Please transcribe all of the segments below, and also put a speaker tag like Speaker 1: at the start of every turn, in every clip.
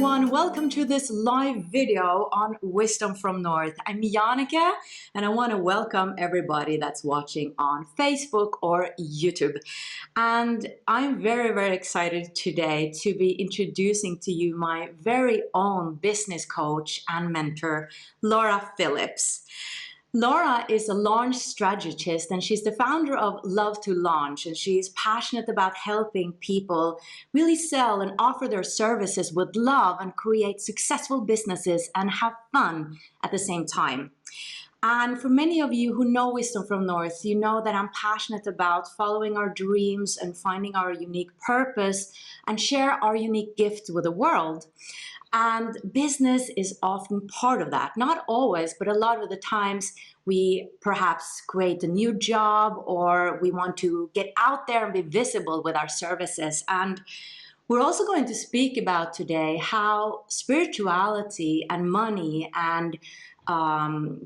Speaker 1: everyone, welcome to this live video on Wisdom from North. I'm Jannecke and I want to welcome everybody that's watching on Facebook or YouTube. And I'm very excited today to be introducing to you my very own business coach and mentor, Laura Phillips. Laura is a launch strategist and she's the founder of Love to Launch, and she's passionate about helping people really sell and offer their services with love and create successful businesses and have fun at the same time. And for many of you who know Wisdom from North, you know that I'm passionate about following our dreams and finding our unique purpose and share our unique gifts with the world. And business is often part of that. Not always, but a lot of the times we perhaps create a new job or we want to get out there and be visible with our services. And we're also going to speak about today how spirituality and money and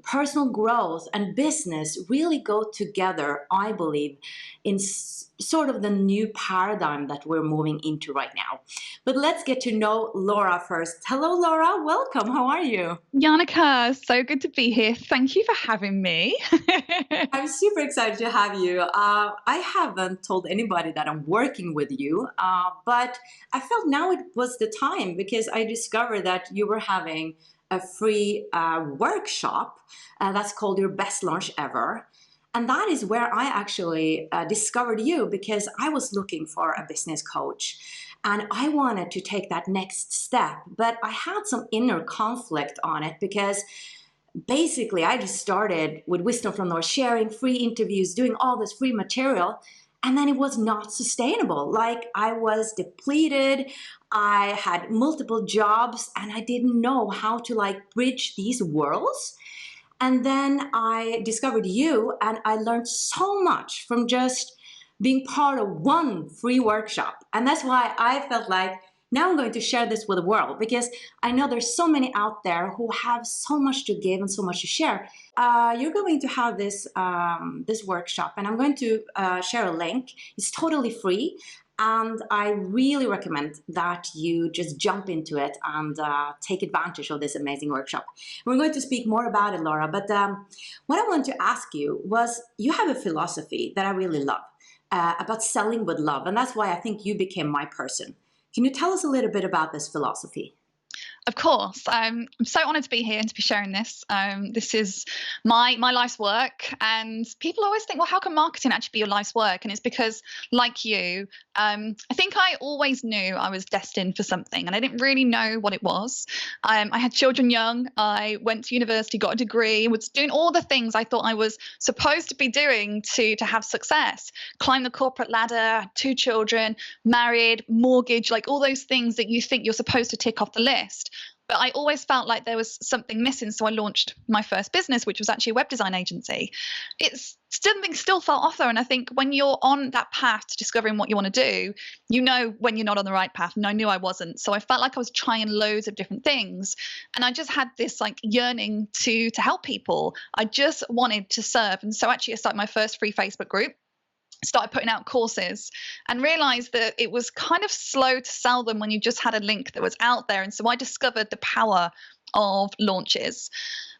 Speaker 1: personal growth and business really go together, I believe, in sort of the new paradigm that we're moving into right now. But let's get to know Laura first. Hello, Laura. Welcome. How are you?
Speaker 2: Jannecke, so good to be here. Thank you for having me.
Speaker 1: I'm super excited to have you. I haven't told anybody that I'm working with you, but I felt now it was the time because I discovered that you were having a free workshop that's called Your Best Launch Ever. And that is where I actually discovered you, because I was looking for a business coach and I wanted to take that next step. But I had some inner conflict on it because basically I just started with Wisdom from North, sharing free interviews, doing all this free material. And then it was not sustainable. Like, I was depleted. I had multiple jobs and I didn't know how to bridge these worlds. And then I discovered you and I learned so much from just being part of one free workshop. And that's why I felt like now I'm going to share this with the world, because I know there's so many out there who have so much to give and so much to share. You're going to have this workshop, and I'm going to share a link. It's totally free, and I really recommend that you just jump into it and take advantage of this amazing workshop. We're going to speak more about it, Laura, but what I wanted to ask you was, you have a philosophy that I really love about selling with love, and that's why I think you became my person. Can you tell us a little bit about this philosophy?
Speaker 2: Of course. I'm so honoured to be here and to be sharing this. This is my life's work, and people always think, well, how can marketing actually be your life's work? And it's because, like you, I think I always knew I was destined for something, and I didn't really know what it was. I had children young. I went to university, got a degree, was doing all the things I thought I was supposed to be doing to have success. Climbed the corporate ladder, 2 children, married, mortgage, like all those things that you think you're supposed to tick off the list. But I always felt like there was something missing, so I launched my first business, which was actually a web design agency. It's something still felt off there, and I think when you're on that path to discovering what you want to do, you know when you're not on the right path, and I knew I wasn't. So I felt like I was trying loads of different things, and I just had this yearning to help people. I just wanted to serve, and so actually I started my first free Facebook group. Started putting out courses and realized that it was kind of slow to sell them when you just had a link that was out there. And so I discovered the power of launches.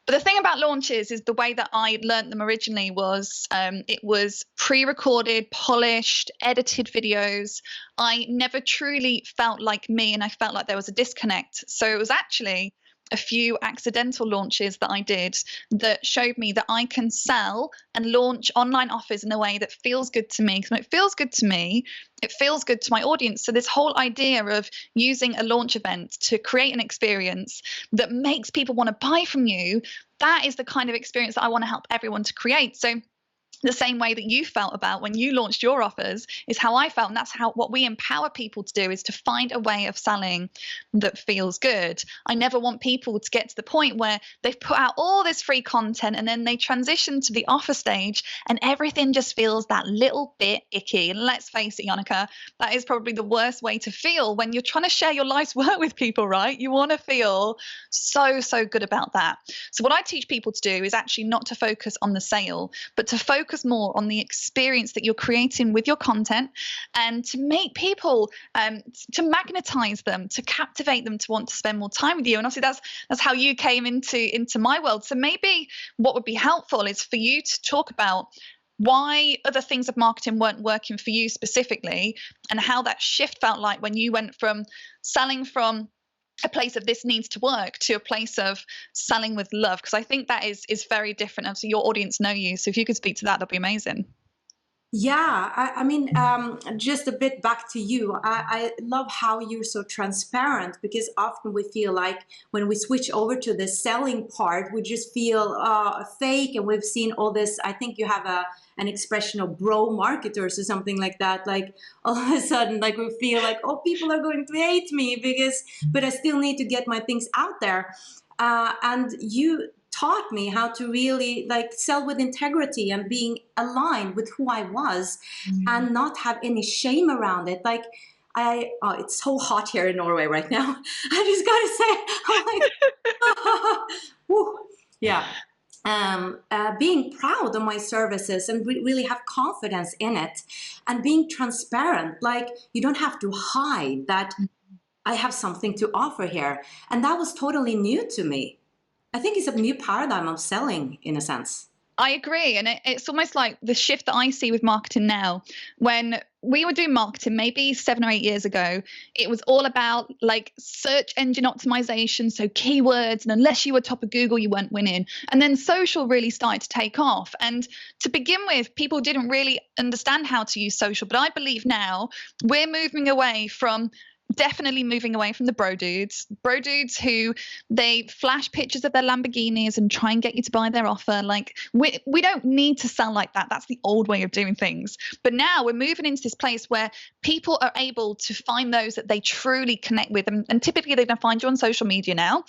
Speaker 2: But the thing about launches is the way that I learned them originally was it was pre-recorded, polished, edited videos. I never truly felt like me, and I felt like there was a disconnect. So it was actually a few accidental launches that I did that showed me that I can sell and launch online offers in a way that feels good to me. Because when it feels good to me, it feels good to my audience. So this whole idea of using a launch event to create an experience that makes people want to buy from you, that is the kind of experience that I want to help everyone to create. So the same way that you felt about when you launched your offers is how I felt. And that's what we empower people to do, is to find a way of selling that feels good. I never want people to get to the point where they've put out all this free content and then they transition to the offer stage and everything just feels that little bit icky. And let's face it, Jannecke, that is probably the worst way to feel when you're trying to share your life's work with people, right? You want to feel so good about that. So what I teach people to do is actually not to focus on the sale, but to focus focus more on the experience that you're creating with your content, and to make people, to magnetize them, to captivate them, to want to spend more time with you. And obviously that's how you came into my world. So maybe what would be helpful is for you to talk about why other things of marketing weren't working for you specifically, and how that shift felt like when you went from selling from a place of this needs to work to a place of selling with love, because I think that is very different. And so your audience know you, so if you could speak to that, that'd be amazing.
Speaker 1: Yeah, I mean, just a bit back to you. I love how you're so transparent, because often we feel like when we switch over to the selling part, we just feel fake. And we've seen all this. I think you have an expression of bro marketers or something like that. Like all of a sudden, like we feel like, oh, people are going to hate me but I still need to get my things out there. And you taught me how to really like sell with integrity and being aligned with who I was, and not have any shame around it. Like it's so hot here in Norway right now. I just gotta say, I'm like, whew, yeah. Being proud of my services and really have confidence in it, and being transparent. Like you don't have to hide that I have something to offer here. And that was totally new to me. I think it's a new paradigm of selling in a sense.
Speaker 2: I agree. And it's almost like the shift that I see with marketing now. When we were doing marketing maybe 7 or 8 years ago, it was all about like search engine optimization, so keywords, and unless you were top of Google, you weren't winning. And then social really started to take off. And to begin with, people didn't really understand how to use social. But I believe now we're definitely moving away from the bro dudes who they flash pictures of their Lamborghinis and try and get you to buy their offer. Like we don't need to sell like that. That's the old way of doing things. But now we're moving into this place where people are able to find those that they truly connect with, and typically they're going to find you on social media now.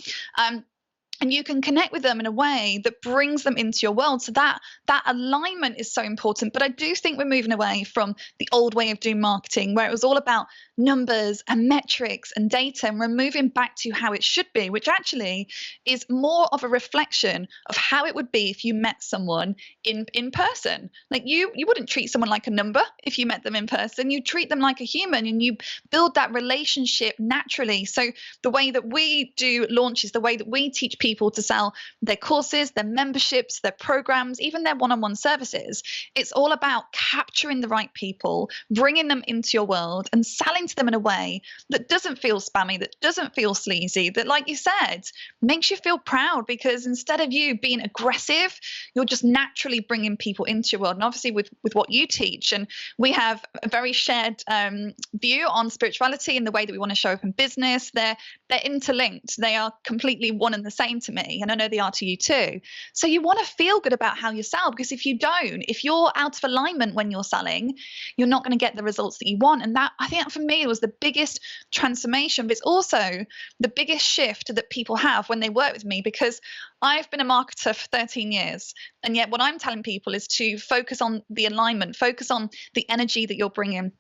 Speaker 2: And you can connect with them in a way that brings them into your world. So that alignment is so important. But I do think we're moving away from the old way of doing marketing, where it was all about numbers and metrics and data. And we're moving back to how it should be, which actually is more of a reflection of how it would be if you met someone in person. Like you wouldn't treat someone like a number if you met them in person. You treat them like a human, and you build that relationship naturally. So the way that we do launches, the way that we teach people to sell their courses, their memberships, their programs, even their one-on-one services, it's all about capturing the right people, bringing them into your world, and selling to them in a way that doesn't feel spammy, that doesn't feel sleazy, that, like you said, makes you feel proud, because instead of you being aggressive, you're just naturally bringing people into your world. And obviously with what you teach, and we have a very shared view on spirituality and the way that we want to show up in business, they're interlinked. They are completely one and the same to me, and I know they are to you too. So you want to feel good about how you sell, because if you're out of alignment when you're selling, you're not going to get the results that you want. And that, I think that for me was the biggest transformation, but it's also the biggest shift that people have when they work with me, because I've been a marketer for 13 years. And yet what I'm telling people is to focus on the alignment, focus on the energy that you're bringing,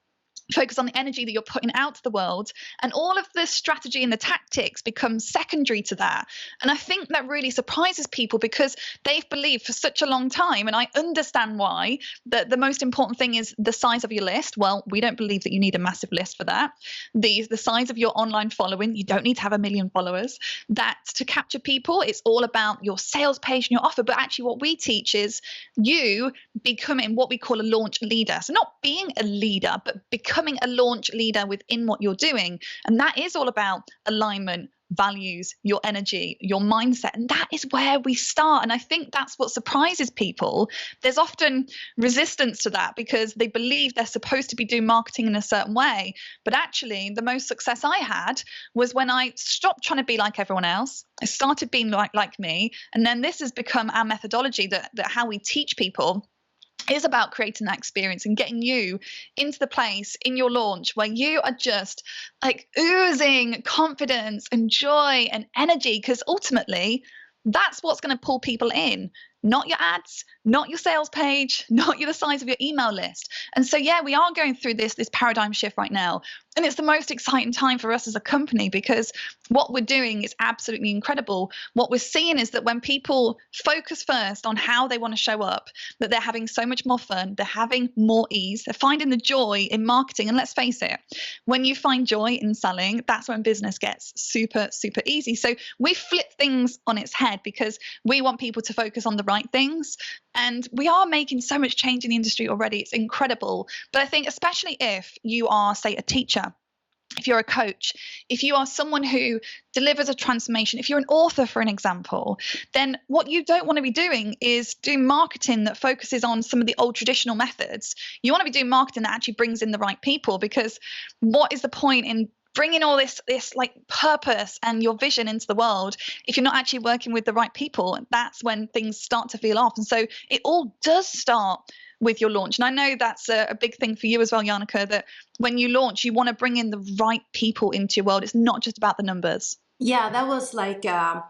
Speaker 2: focus on the energy that you're putting out to the world, and all of the strategy and the tactics become secondary to that. And I think that really surprises people, because they've believed for such a long time, and I understand why, that the most important thing is the size of your list. Well, we don't believe that you need a massive list for that. The size of your online following, you don't need to have 1 million followers. That to capture people, it's all about your sales page and your offer. But actually what we teach is you becoming what we call a launch leader. So not being a leader, but becoming a launch leader within what you're doing. And that is all about alignment, values, your energy, your mindset. And that is where we start. And I think that's what surprises people. There's often resistance to that, because they believe they're supposed to be doing marketing in a certain way. But actually, the most success I had was when I stopped trying to be like everyone else. I started being like me. And then this has become our methodology, that how we teach people is about creating that experience and getting you into the place in your launch where you are just like oozing confidence and joy and energy, because ultimately that's what's going to pull people in, not your ads, not your sales page, not the size of your email list. And so, yeah, we are going through this paradigm shift right now. And it's the most exciting time for us as a company because what we're doing is absolutely incredible. What we're seeing is that when people focus first on how they want to show up, that they're having so much more fun, they're having more ease, they're finding the joy in marketing. And let's face it, when you find joy in selling, that's when business gets super, super easy. So we flip things on its head because we want people to focus on the right things. And we are making so much change in the industry already. It's incredible. But I think especially if you are, say, a teacher, if you're a coach, if you are someone who delivers a transformation, if you're an author, for an example, then what you don't want to be doing is doing marketing that focuses on some of the old traditional methods. You want to be doing marketing that actually brings in the right people, because what is the point in bringing all this like purpose and your vision into the world if you're not actually working with the right people? That's when things start to feel off. And so it all does start with your launch. And I know that's a big thing for you as well, Jannecke, that when you launch, you want to bring in the right people into your world. It's not just about the numbers.
Speaker 1: Yeah, that was like a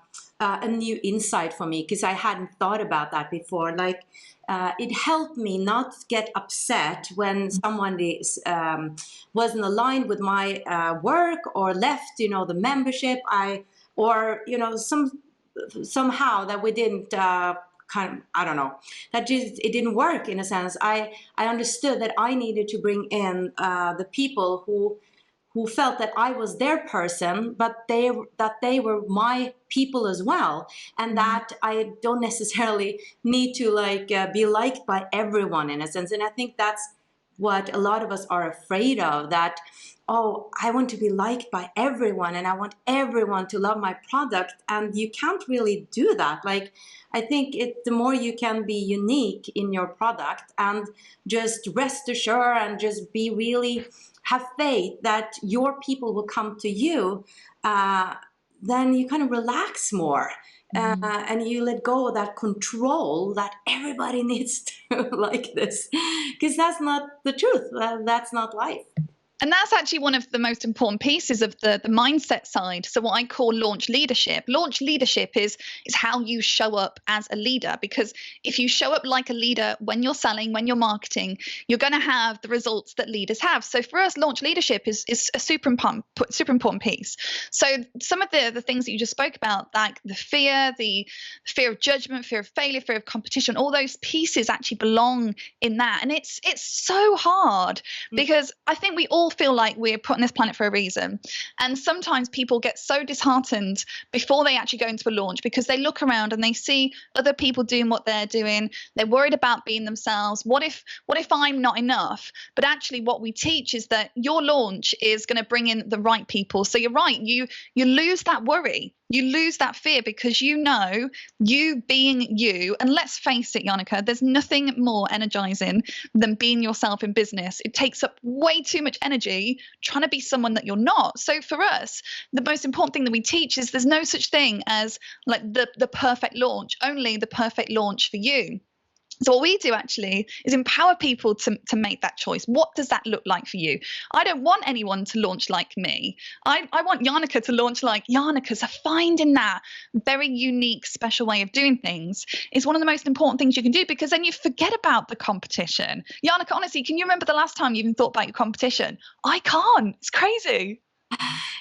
Speaker 1: new insight for me, because I hadn't thought about that before. Like, it helped me not get upset when someone wasn't aligned with my work, or left, the membership. Or somehow that we didn't I don't know, that just it didn't work in a sense. I understood that I needed to bring in the people who felt that I was their person, but that they were my people as well, and that I don't necessarily need to be liked by everyone in a sense. And I think that's what a lot of us are afraid of, that, oh, I want to be liked by everyone and I want everyone to love my product. And you can't really do that. Like, I think the more you can be unique in your product and just rest assured and just be really have faith that your people will come to you, then you kind of relax more. And you let go of that control that everybody needs to like this, because that's not the truth. That's not life.
Speaker 2: And that's actually one of the most important pieces of the mindset side. So what I call launch leadership. Launch leadership is how you show up as a leader, because if you show up like a leader when you're selling, when you're marketing, you're going to have the results that leaders have. So for us, launch leadership is a super important piece. So some of the things that you just spoke about, like the fear of judgment, fear of failure, fear of competition, all those pieces actually belong in that. And it's so hard, because I think we all feel like we're put on this planet for a reason. And sometimes people get so disheartened before they actually go into a launch, because they look around and they see other people doing what they're doing. They're worried about being themselves. What if I'm not enough? But actually what we teach is that your launch is going to bring in the right people. So you're right. You lose that worry. You lose that fear, because you know, you being you. And let's face it, Jannecke, there's nothing more energizing than being yourself in business. It takes up way too much energy trying to be someone that you're not. So for us, the most important thing that we teach is there's no such thing as like the perfect launch, only the perfect launch for you. So what we do actually is empower people to make that choice. What does that look like for you? I don't want anyone to launch like me. I want Jannecke to launch like Jannecke. So finding that very unique, special way of doing things is one of the most important things you can do, because then you forget about the competition. Jannecke, honestly, can you remember the last time you even thought about your competition? I can't. It's crazy.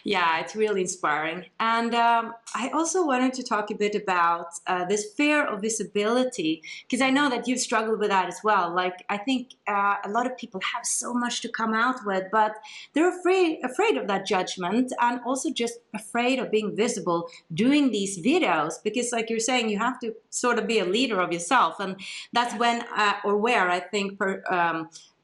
Speaker 1: Yeah, it's really inspiring. And I also wanted to talk a bit about this fear of visibility, because I know that you've struggled with that as well. Like, I think a lot of people have so much to come out with, but they're afraid of that judgment, and also just afraid of being visible doing these videos, because like you're saying, you have to sort of be a leader of yourself. And that's when or where I think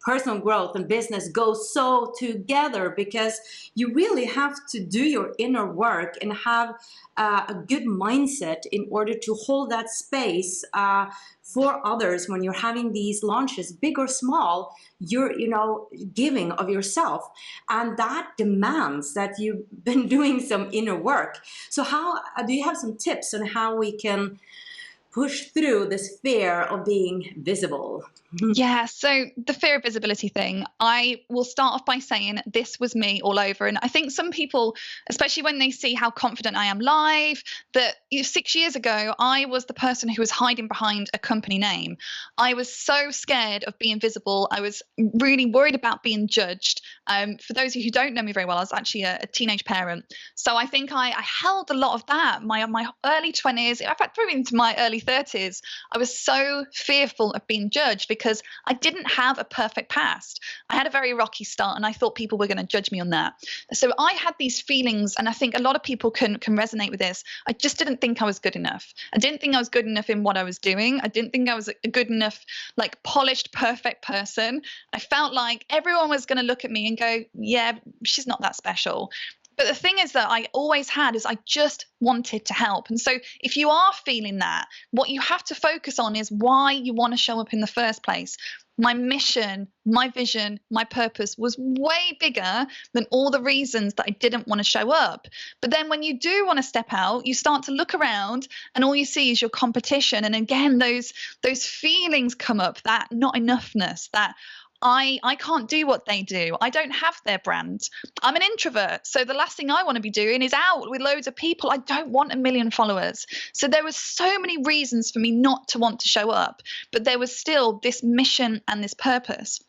Speaker 1: personal growth and business go so together, because you really have to do your inner work and have a good mindset in order to hold that space for others when you're having these launches, big or small. You're giving of yourself, and that demands that you've been doing some inner work. So how do you have some tips on how we can push through this fear of being visible?
Speaker 2: Yeah, so the fear of visibility thing, I will start off by saying this was me all over. And I think some people, especially when they see how confident I am live, that 6 years ago, I was the person who was hiding behind a company name. I was so scared of being visible. I was really worried about being judged. For those of you who don't know me very well, I was actually a teenage parent. So I think I held a lot of that. My early 20s, in fact, probably into my early 30s, I was so fearful of being judged because I didn't have a perfect past. I had a very rocky start and I thought people were going to judge me on that. So I had these feelings, and I think a lot of people can resonate with this. I just didn't think I was good enough. I didn't think I was good enough in what I was doing. I didn't think I was a good enough, like, polished, perfect person. I felt like everyone was going to look at me and go, yeah, she's not that special. But the thing is that I always had is I just wanted to help. And so if you are feeling that, what you have to focus on is why you want to show up in the first place. My mission, my vision, my purpose was way bigger than all the reasons that I didn't want to show up. But then when you do want to step out, you start to look around and all you see is your competition. And again, those feelings come up, that not enoughness, that I can't do what they do. I don't have their brand. I'm an introvert. So the last thing I want to be doing is out with loads of people. I don't want a million followers. So there was so many reasons for me not to want to show up, but there was still this mission and this purpose.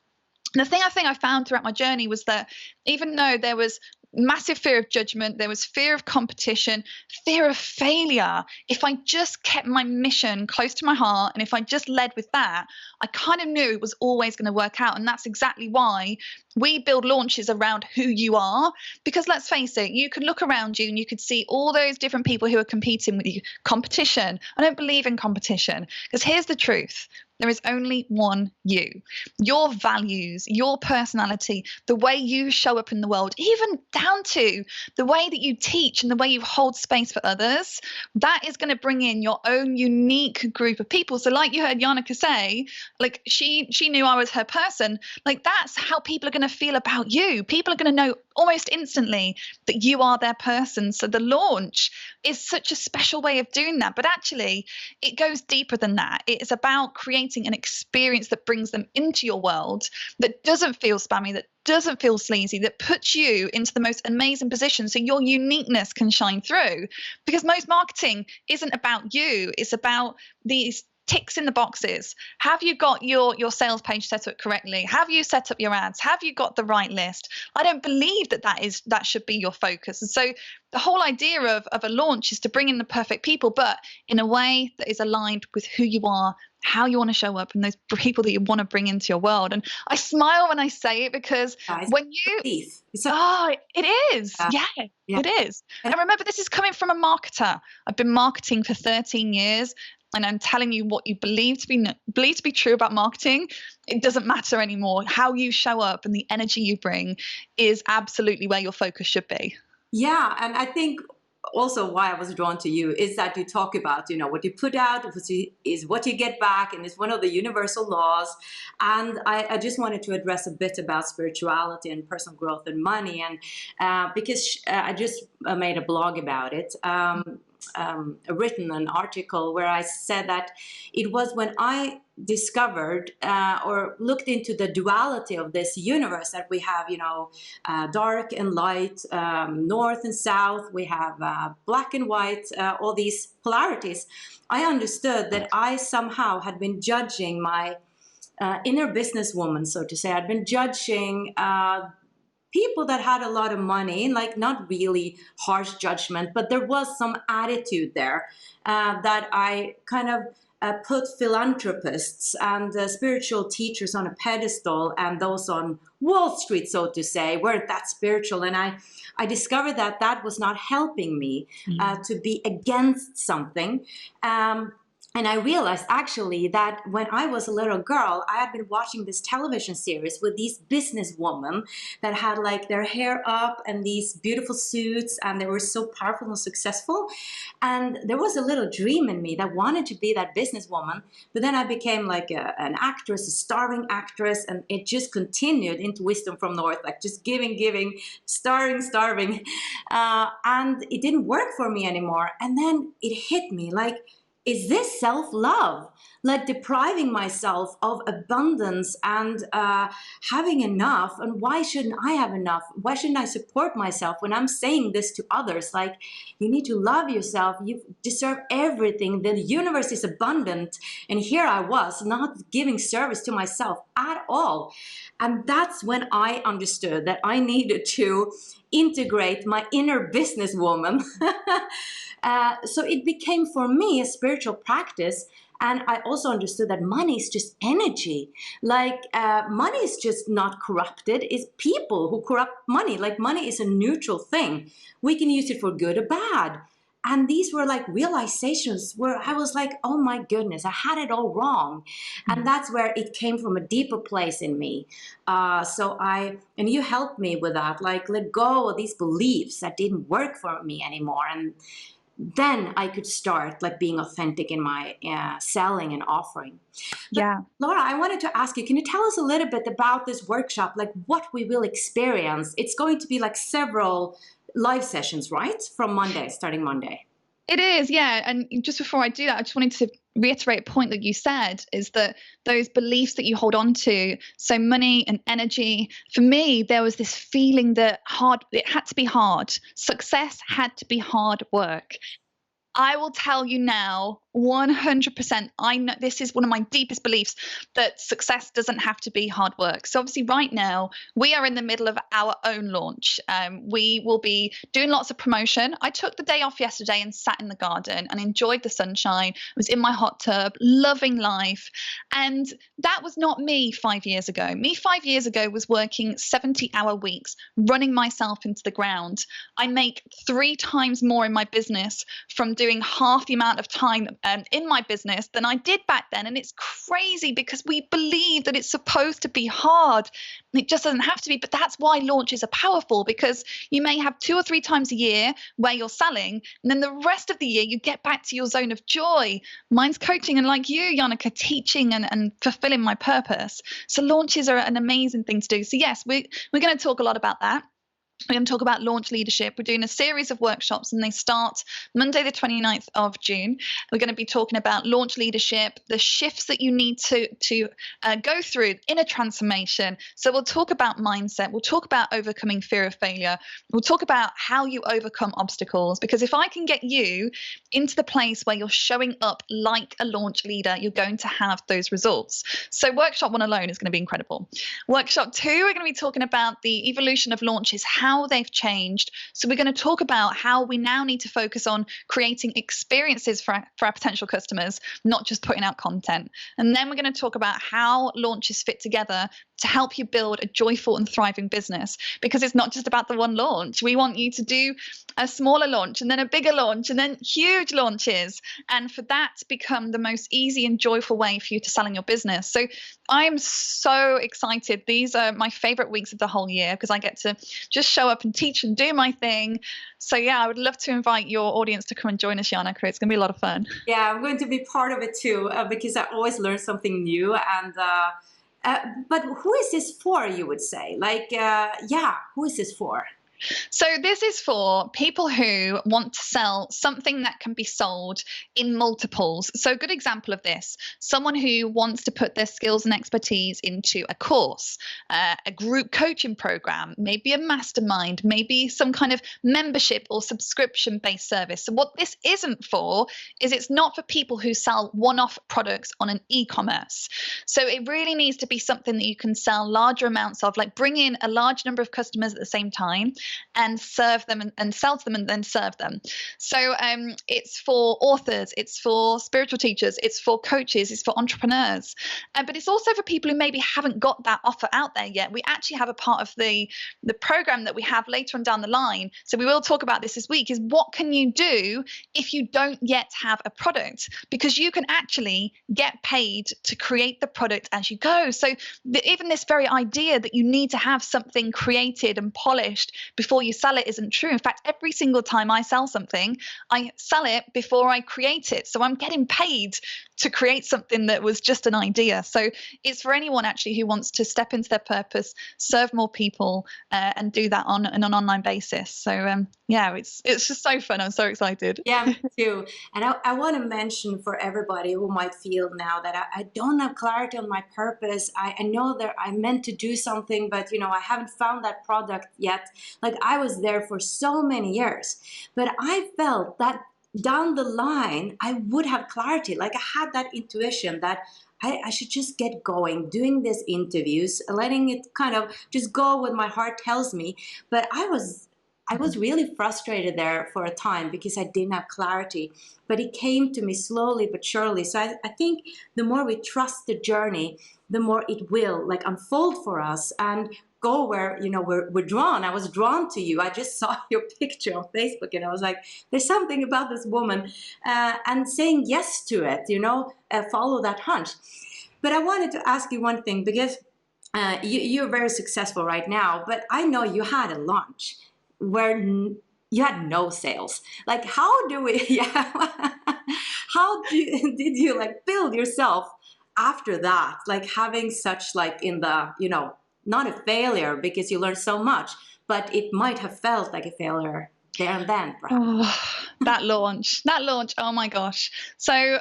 Speaker 2: And the thing I think I found throughout my journey was that even though there was massive fear of judgment, there was fear of competition, fear of failure, if I just kept my mission close to my heart and if I just led with that, I kind of knew it was always going to work out. And that's exactly why we build launches around who you are. Because let's face it, you could look around you and you could see all those different people who are competing with you. Competition. I don't believe in competition, because here's the truth. There is only one you. Your values, your personality, the way you show up in the world, even down to the way that you teach and the way you hold space for others, that is going to bring in your own unique group of people. So like you heard Jannecke say, like she knew I was her person. Like that's how people are going to feel about you. People are going to know almost instantly that you are their person. So the launch is such a special way of doing that. But actually, it goes deeper than that. It is about creating an experience that brings them into your world, that doesn't feel spammy, that doesn't feel sleazy, that puts you into the most amazing position so your uniqueness can shine through. Because most marketing isn't about you. It's about these ticks in the boxes. Have you got your sales page set up correctly? Have you set up your ads? Have you got the right list? I don't believe that should be your focus. And so the whole idea of a launch is to bring in the perfect people, but in a way that is aligned with who you are, how you want to show up, and those people that you want to bring into your world. And I smile when I say it because when you it is. Yeah, it is. And remember, this is coming from a marketer. I've been marketing for 13 years. And I'm telling you what you believe to be true about marketing. It doesn't matter anymore. How you show up and the energy you bring is absolutely where your focus should be.
Speaker 1: Yeah, and I think also why I was drawn to you is that you talk about, what you put out is what you get back, and it's one of the universal laws. And I just wanted to address a bit about spirituality and personal growth and money, and because I just made a blog about it. Written an article where I said that it was when I discovered or looked into the duality of this universe that we have, dark and light, north and south, we have black and white, all these polarities. I understood that I somehow had been judging my inner businesswoman, so to say. I'd been judging people that had a lot of money, like not really harsh judgment, but there was some attitude there that I kind of put philanthropists and spiritual teachers on a pedestal, and those on Wall Street, so to say, weren't that spiritual. And I discovered that was not helping me to be against something. And I realized actually that when I was a little girl, I had been watching this television series with these businesswomen that had like their hair up and these beautiful suits, and they were so powerful and successful. And there was a little dream in me that wanted to be that businesswoman. But then I became like an actress, a starving actress, and it just continued into Wisdom from North, like just giving, starving. And it didn't work for me anymore. And then it hit me like, is this self-love? like depriving myself of abundance and having enough. And why shouldn't I have enough? Why shouldn't I support myself when I'm saying this to others? Like, you need to love yourself. You deserve everything. The universe is abundant. And here I was not giving service to myself at all. And that's when I understood that I needed to integrate my inner businesswoman. So it became for me a spiritual practice. And I also understood that money is just energy. Like money is just not corrupted. It's people who corrupt money. Like money is a neutral thing. We can use it for good or bad. And these were like realizations where I was like, oh my goodness, I had it all wrong. And that's where it came from, a deeper place in me. And you helped me with that, like let go of these beliefs that didn't work for me anymore. And then I could start like being authentic in my selling and offering. But
Speaker 2: Yeah.
Speaker 1: Laura, I wanted to ask you, can you tell us a little bit about this workshop, like what we will experience? It's going to be like several live sessions, right? From Monday, starting Monday.
Speaker 2: It is, yeah. And just before I do that, I just wanted to reiterate a point that you said, is that those beliefs that you hold on to, so money and energy, for me, there was this feeling that it had to be hard. Success had to be hard work. I will tell you now, 100%, I know this is one of my deepest beliefs, that success doesn't have to be hard work. So obviously right now we are in the middle of our own launch. We will be doing lots of promotion. I took the day off yesterday and sat in the garden and enjoyed the sunshine. I was in my hot tub, loving life. And that was not me 5 years ago. Me 5 years ago was working 70-hour weeks, running myself into the ground. I make 3 times more in my business from doing half the amount of time in my business than I did back then. And it's crazy because we believe that it's supposed to be hard. It just doesn't have to be. But that's why launches are powerful, because you may have 2 or 3 times a year where you're selling, and then the rest of the year you get back to your zone of joy. Mine's coaching, and like you, Jannecke, teaching and fulfilling my purpose. So launches are an amazing thing to do. So yes, we're going to talk a lot about that. We're going to talk about launch leadership. We're doing a series of workshops, and they start Monday, the 29th of June. We're going to be talking about launch leadership, the shifts that you need to go through, inner transformation. So we'll talk about mindset. We'll talk about overcoming fear of failure. We'll talk about how you overcome obstacles, because if I can get you into the place where you're showing up like a launch leader, you're going to have those results. So workshop 1 alone is going to be incredible. Workshop 2, we're going to be talking about the evolution of launches, how they've changed. So we're going to talk about how we now need to focus on creating experiences for our potential customers, not just putting out content. And then we're going to talk about how launches fit together to help you build a joyful and thriving business, because it's not just about the one launch. We want you to do a smaller launch and then a bigger launch and then huge launches, and for that to become the most easy and joyful way for you to sell in your business. So I'm so excited. These are my favorite weeks of the whole year, because I get to just show up and teach and do my thing. So yeah, I would love to invite your audience to come and join us, Jannecke. It's going to be a lot of fun.
Speaker 1: Yeah, I'm going to be part of it too, because I always learn something new. And but who is this for, you would say? Like, who is this for?
Speaker 2: So this is for people who want to sell something that can be sold in multiples. So a good example of this, someone who wants to put their skills and expertise into a course, a group coaching program, maybe a mastermind, maybe some kind of membership or subscription-based service. So what this isn't for is it's not for people who sell one-off products on an e-commerce. So it really needs to be something that you can sell larger amounts of, like bring in a large number of customers at the same time and serve them and sell to them and then serve them. So it's for authors, it's for spiritual teachers, it's for coaches, it's for entrepreneurs, but it's also for people who maybe haven't got that offer out there yet. We actually have a part of the program that we have later on down the line, so we will talk about this week, is what can you do if you don't yet have a product, because you can actually get paid to create the product as you go. So even this very idea that you need to have something created and polished before you sell it isn't true. In fact, every single time I sell something, I sell it before I create it. So I'm getting paid to create something that was just an idea. So it's for anyone actually who wants to step into their purpose, serve more people, and do that on an online basis. So yeah, it's just so fun. I'm so excited.
Speaker 1: Yeah, me too. And I want to mention for everybody who might feel now that I don't have clarity on my purpose. I know that I meant to do something, but I haven't found that product yet. Like I was there for so many years, but I felt that down the line, I would have clarity. Like I had that intuition that I should just get going, doing these interviews, letting it kind of just go what my heart tells me. But I was really frustrated there for a time because I didn't have clarity, but it came to me slowly but surely. So I think the more we trust the journey, the more it will like unfold for us and go where we're drawn. I was drawn to you. I just saw your picture on Facebook and I was like, there's something about this woman, and saying yes to it. Follow that hunch. But I wanted to ask you one thing because you're very successful right now, but I know you had a launch where you had no sales. Like, how do we, yeah, did you like build yourself after that? Like having such like in the, not a failure because you learned so much, but it might have felt like a failure there and then, perhaps.
Speaker 2: Oh, that launch, oh my gosh. So,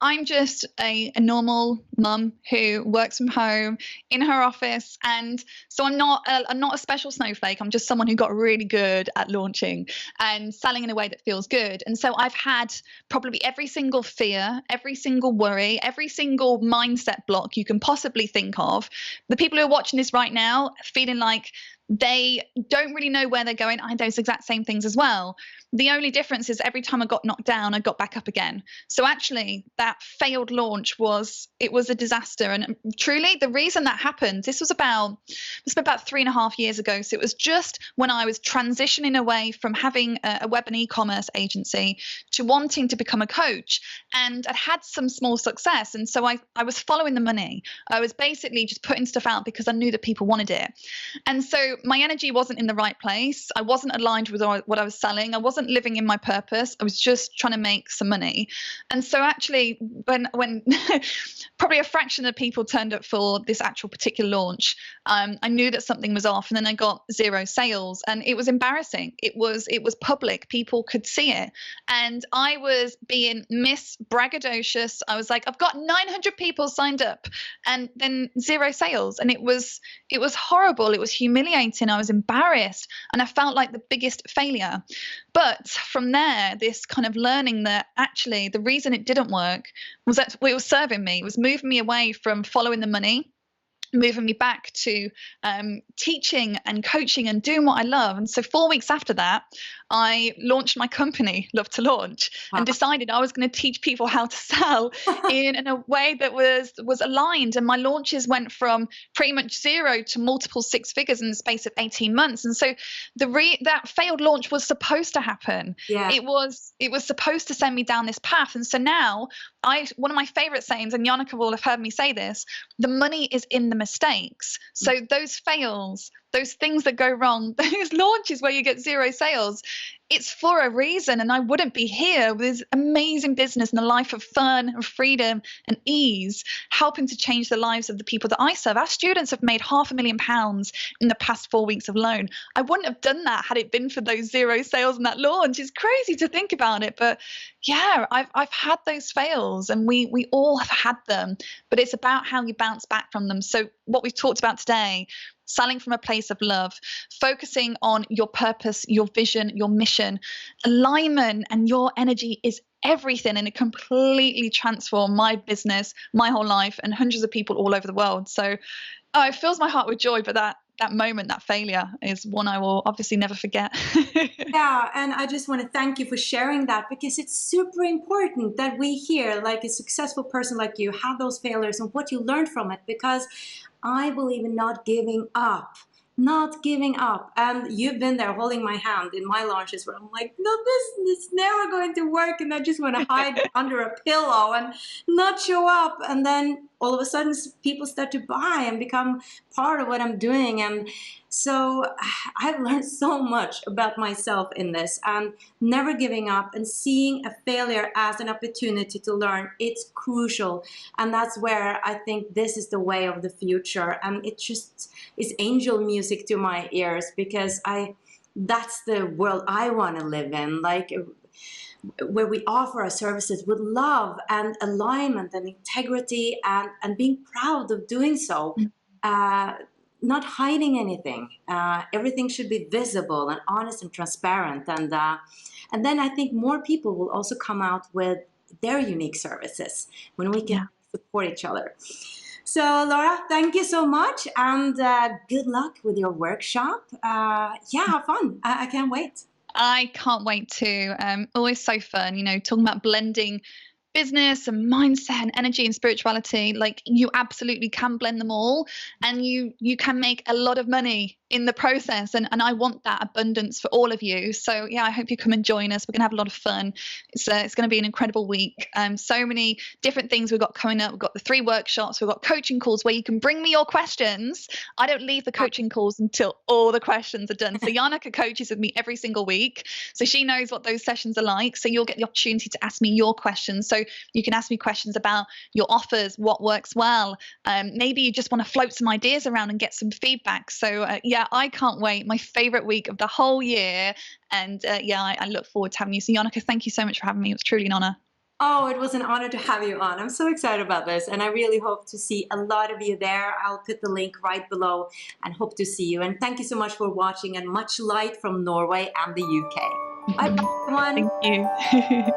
Speaker 2: I'm just a normal mum who works from home in her office. And so I'm not a special snowflake. I'm just someone who got really good at launching and selling in a way that feels good. And so I've had probably every single fear, every single worry, every single mindset block you can possibly think of. The people who are watching this right now feeling like they don't really know where they're going. I had those exact same things as well. The only difference is every time I got knocked down, I got back up again. So actually that failed launch was a disaster. And truly the reason that happened, this was about 3.5 years ago. So it was just when I was transitioning away from having a web and e-commerce agency to wanting to become a coach. And I'd had some small success. And so I was following the money. I was basically just putting stuff out because I knew that people wanted it. And so my energy wasn't in the right place. I wasn't aligned with what I was selling. I wasn't living in my purpose. I was just trying to make some money. And so actually when probably a fraction of people turned up for this actual particular launch, I knew that something was off, and then I got 0 sales, and it was embarrassing. It was public. People could see it. And I was being Miss Braggadocious. I was like, I've got 900 people signed up and then 0 sales. And it was horrible. It was humiliating. I was embarrassed and I felt like the biggest failure. But from there, this kind of learning that actually the reason it didn't work was that it was serving me. It was moving me away from following the money, moving me back to teaching and coaching and doing what I love. And so 4 weeks after that, I launched my company, Love to Launch, and decided I was going to teach people how to sell in a way that was aligned. And my launches went from pretty much 0 to multiple 6 figures in the space of 18 months. And so that failed launch was supposed to happen. Yeah. It was supposed to send me down this path. And so now one of my favorite sayings, and Jannecke will have heard me say this, the money is in the mistakes. So those fails, those things that go wrong, those launches where you get 0 sales, it's for a reason. And I wouldn't be here with this amazing business and a life of fun and freedom and ease, helping to change the lives of the people that I serve. Our students have made £500,000 in the past 4 weeks alone. I wouldn't have done that had it been for those 0 sales and that launch. It's crazy to think about it. But yeah, I've had those fails, and we all have had them, but it's about how you bounce back from them. So what we've talked about today, selling from a place of love, focusing on your purpose, your vision, your mission, alignment, and your energy is everything. And it completely transformed my business, my whole life, and hundreds of people all over the world. So it fills my heart with joy. But that moment, that failure, is one I will obviously never forget.
Speaker 1: Yeah, and I just want to thank you for sharing that, because it's super important that we hear, like a successful person like you, have those failures and what you learned from it, because I believe in not giving up. Not giving up. And you've been there holding my hand in my launches where I'm like, no, this is never going to work, and I just want to hide under a pillow and not show up. And then all of a sudden people start to buy and become part of what I'm doing. And so I've learned so much about myself in this, and never giving up and seeing a failure as an opportunity to learn. It's crucial. And that's where I think this is the way of the future. And it just is angel music to my ears, because that's the world I want to live in. Like, where we offer our services with love and alignment and integrity, and being proud of doing so, not hiding anything. Everything should be visible and honest and transparent. And then I think more people will also come out with their unique services when we can support each other. So, Laura, thank you so much, and good luck with your workshop. Have fun. I can't wait.
Speaker 2: I can't wait to. Always so fun, talking about blending business and mindset and energy and spirituality. Like, you absolutely can blend them all, and you can make a lot of money in the process. And I want that abundance for all of you. So I hope you come and join us. We're going to have a lot of fun. It's going to be an incredible week. So many different things we've got coming up. We've got the 3 workshops. We've got coaching calls where you can bring me your questions. I don't leave the coaching calls until all the questions are done. So Jannecke coaches with me every single week. So she knows what those sessions are like. So you'll get the opportunity to ask me your questions. So you can ask me questions about your offers, what works well. Maybe you just want to float some ideas around and get some feedback. So I can't wait. My favorite week of the whole year. And I look forward to having you. So Jannecke, thank you so much for having me. It was truly an honor.
Speaker 1: Oh, it was an honor to have you on. I'm so excited about this, and I really hope to see a lot of you there. I'll put the link right below and hope to see you. And thank you so much for watching, and much light from Norway and the UK. Bye, everyone.
Speaker 2: Thank you.